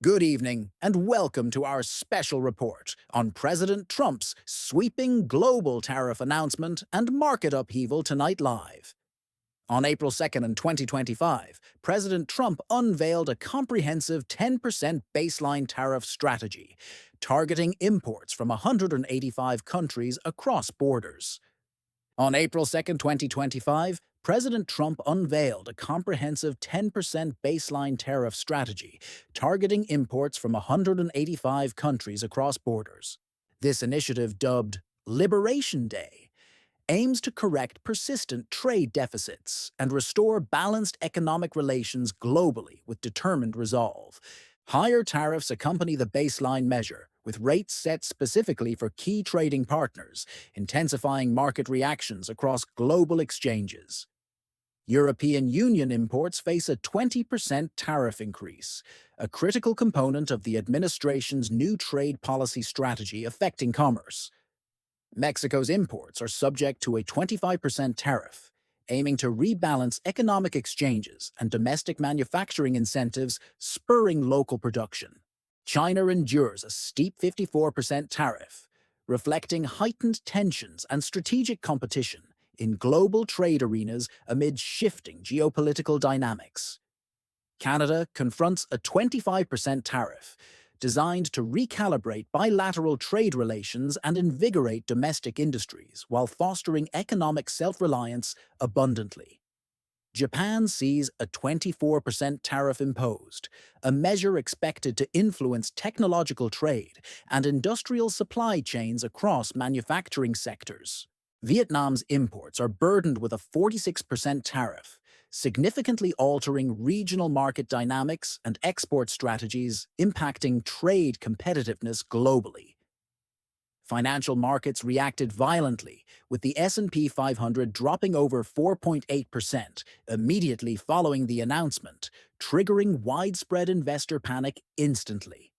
Good evening, and welcome to our special report on President Trump's sweeping global tariff announcement and market upheaval tonight live. On April 2nd, 2025, President Trump unveiled a comprehensive 10% baseline tariff strategy, targeting imports from 185 countries across borders. On April 2nd, 2025, President Trump unveiled a comprehensive 10% baseline tariff strategy targeting imports from 185 countries across borders. This initiative, dubbed Liberation Day, aims to correct persistent trade deficits and restore balanced economic relations globally with determined resolve. Higher tariffs accompany the baseline measure, with rates set specifically for key trading partners, intensifying market reactions across global exchanges. European Union imports face a 20% tariff increase, a critical component of the administration's new trade policy strategy affecting commerce. Mexico's imports are subject to a 25% tariff, aiming to rebalance economic exchanges and domestic manufacturing incentives, spurring local production. China endures a steep 54% tariff, reflecting heightened tensions and strategic competition in global trade arenas amid shifting geopolitical dynamics. Canada confronts a 25% tariff, designed to recalibrate bilateral trade relations and invigorate domestic industries while fostering economic self-reliance abundantly. Japan sees a 24% tariff imposed, a measure expected to influence technological trade and industrial supply chains across manufacturing sectors. Vietnam's imports are burdened with a 46% tariff, significantly altering regional market dynamics and export strategies, impacting trade competitiveness globally. Financial markets reacted violently, with the S&P 500 dropping over 4.8% immediately following the announcement, triggering widespread investor panic instantly.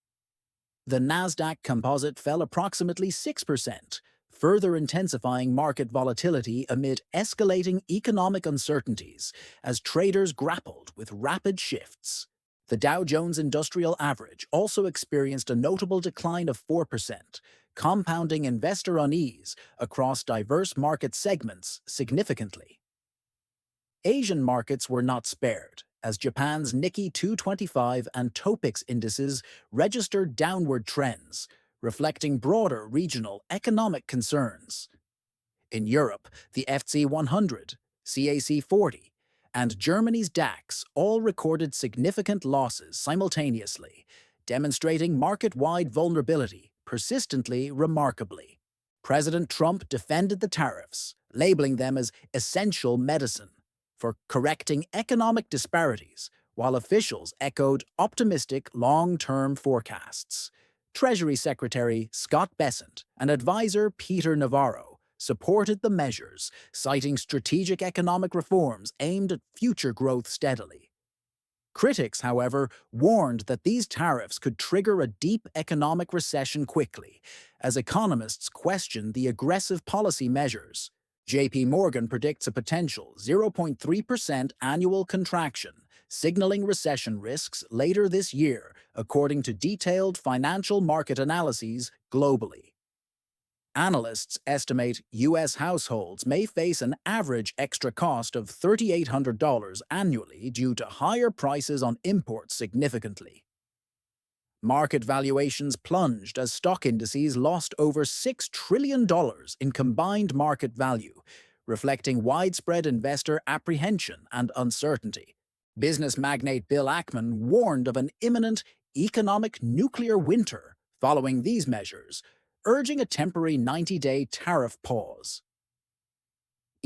The Nasdaq Composite fell approximately 6%, further intensifying market volatility amid escalating economic uncertainties as traders grappled with rapid shifts. The Dow Jones Industrial Average also experienced a notable decline of 4%, compounding investor unease across diverse market segments significantly. Asian markets were not spared, as Japan's Nikkei 225 and Topix indices registered downward trends, reflecting broader regional economic concerns. In Europe, the FTSE 100, CAC 40, and Germany's DAX all recorded significant losses simultaneously, demonstrating market-wide vulnerability persistently remarkably. President Trump defended the tariffs, labeling them as essential medicine for correcting economic disparities, while officials echoed optimistic long-term forecasts. Treasury Secretary Scott Bessent and advisor Peter Navarro supported the measures, citing strategic economic reforms aimed at future growth steadily. Critics, however, warned that these tariffs could trigger a deep economic recession quickly, as economists questioned the aggressive policy measures. J.P. Morgan predicts a potential 0.3% annual contraction, signaling recession risks later this year, according to detailed financial market analyses globally. Analysts estimate U.S. households may face an average extra cost of $3,800 annually due to higher prices on imports significantly. Market valuations plunged as stock indices lost over $6 trillion in combined market value, reflecting widespread investor apprehension and uncertainty. Business magnate Bill Ackman warned of an imminent economic nuclear winter following these measures, urging a temporary 90-day tariff pause.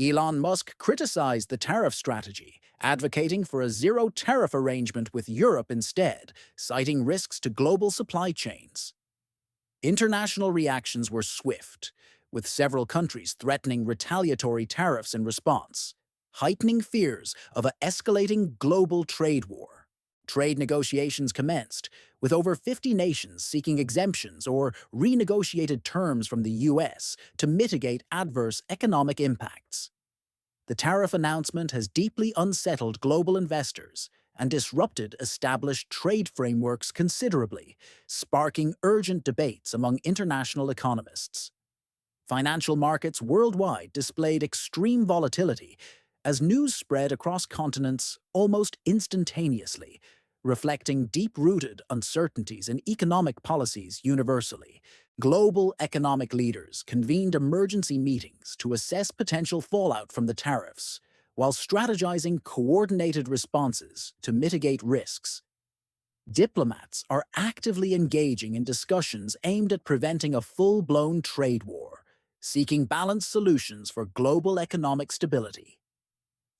Elon Musk criticized the tariff strategy, advocating for a zero-tariff arrangement with Europe instead, citing risks to global supply chains. International reactions were swift, with several countries threatening retaliatory tariffs in response, heightening fears of an escalating global trade war. Trade negotiations commenced, with over 50 nations seeking exemptions or renegotiated terms from the U.S. to mitigate adverse economic impacts. The tariff announcement has deeply unsettled global investors and disrupted established trade frameworks considerably, sparking urgent debates among international economists. Financial markets worldwide displayed extreme volatility as news spread across continents almost instantaneously, reflecting deep-rooted uncertainties in economic policies universally. Global economic leaders convened emergency meetings to assess potential fallout from the tariffs, while strategizing coordinated responses to mitigate risks. Diplomats are actively engaging in discussions aimed at preventing a full-blown trade war, seeking balanced solutions for global economic stability.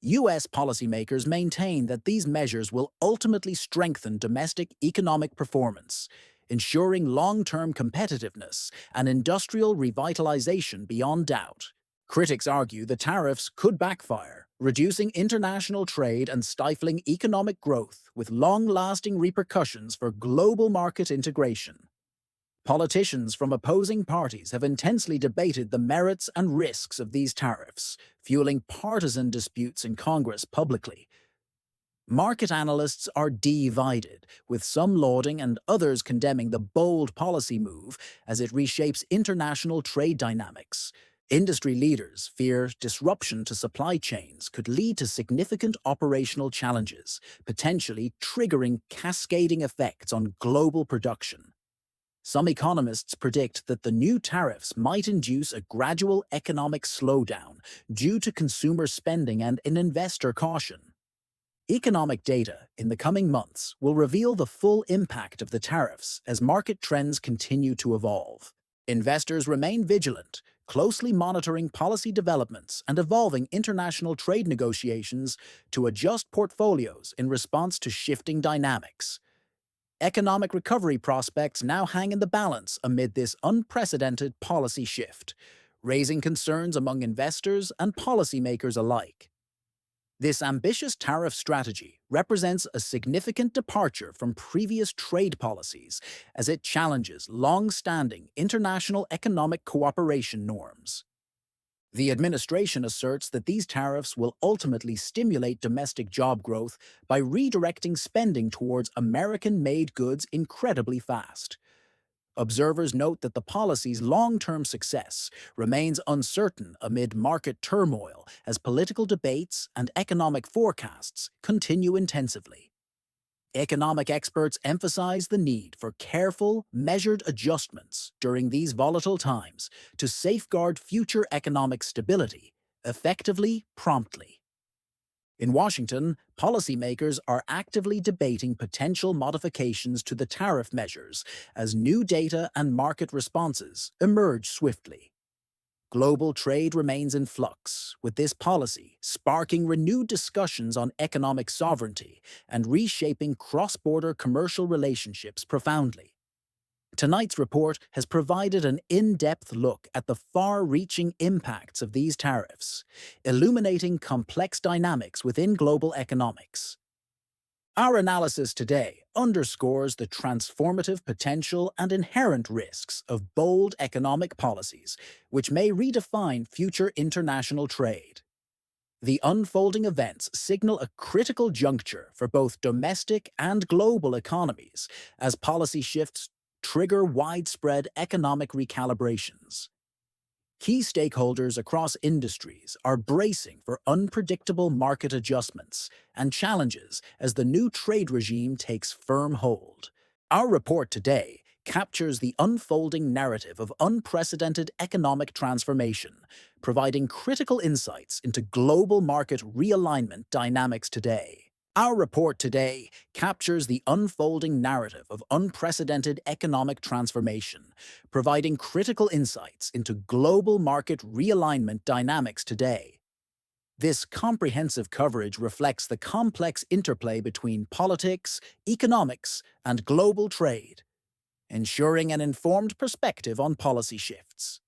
U.S. policymakers maintain that these measures will ultimately strengthen domestic economic performance, ensuring long-term competitiveness and industrial revitalization beyond doubt. Critics argue the tariffs could backfire, reducing international trade and stifling economic growth with long-lasting repercussions for global market integration. Politicians from opposing parties have intensely debated the merits and risks of these tariffs, fueling partisan disputes in Congress publicly. Market analysts are divided, with some lauding and others condemning the bold policy move as it reshapes international trade dynamics. Industry leaders fear disruption to supply chains could lead to significant operational challenges, potentially triggering cascading effects on global production. Some economists predict that the new tariffs might induce a gradual economic slowdown due to consumer spending and an investor caution. Economic data in the coming months will reveal the full impact of the tariffs as market trends continue to evolve. Investors remain vigilant, closely monitoring policy developments and evolving international trade negotiations to adjust portfolios in response to shifting dynamics. Economic recovery prospects now hang in the balance amid this unprecedented policy shift, raising concerns among investors and policymakers alike. This ambitious tariff strategy represents a significant departure from previous trade policies as it challenges long-standing international economic cooperation norms. The administration asserts that these tariffs will ultimately stimulate domestic job growth by redirecting spending towards American-made goods incredibly fast. Observers note that the policy's long-term success remains uncertain amid market turmoil as political debates and economic forecasts continue intensively. Economic experts emphasize the need for careful, measured adjustments during these volatile times to safeguard future economic stability, effectively, promptly. In Washington, policymakers are actively debating potential modifications to the tariff measures as new data and market responses emerge swiftly. Global trade remains in flux, with this policy sparking renewed discussions on economic sovereignty and reshaping cross-border commercial relationships profoundly. Tonight's report has provided an in-depth look at the far-reaching impacts of these tariffs, illuminating complex dynamics within global economics. Our analysis today underscores the transformative potential and inherent risks of bold economic policies, which may redefine future international trade. The unfolding events signal a critical juncture for both domestic and global economies as policy shifts trigger widespread economic recalibrations. Key stakeholders across industries are bracing for unpredictable market adjustments and challenges as the new trade regime takes firm hold. Our report today captures the unfolding narrative of unprecedented economic transformation, providing critical insights into global market realignment dynamics today. Our report today captures the unfolding narrative of unprecedented economic transformation, providing critical insights into global market realignment dynamics today. This comprehensive coverage reflects the complex interplay between politics, economics, and global trade, ensuring an informed perspective on policy shifts.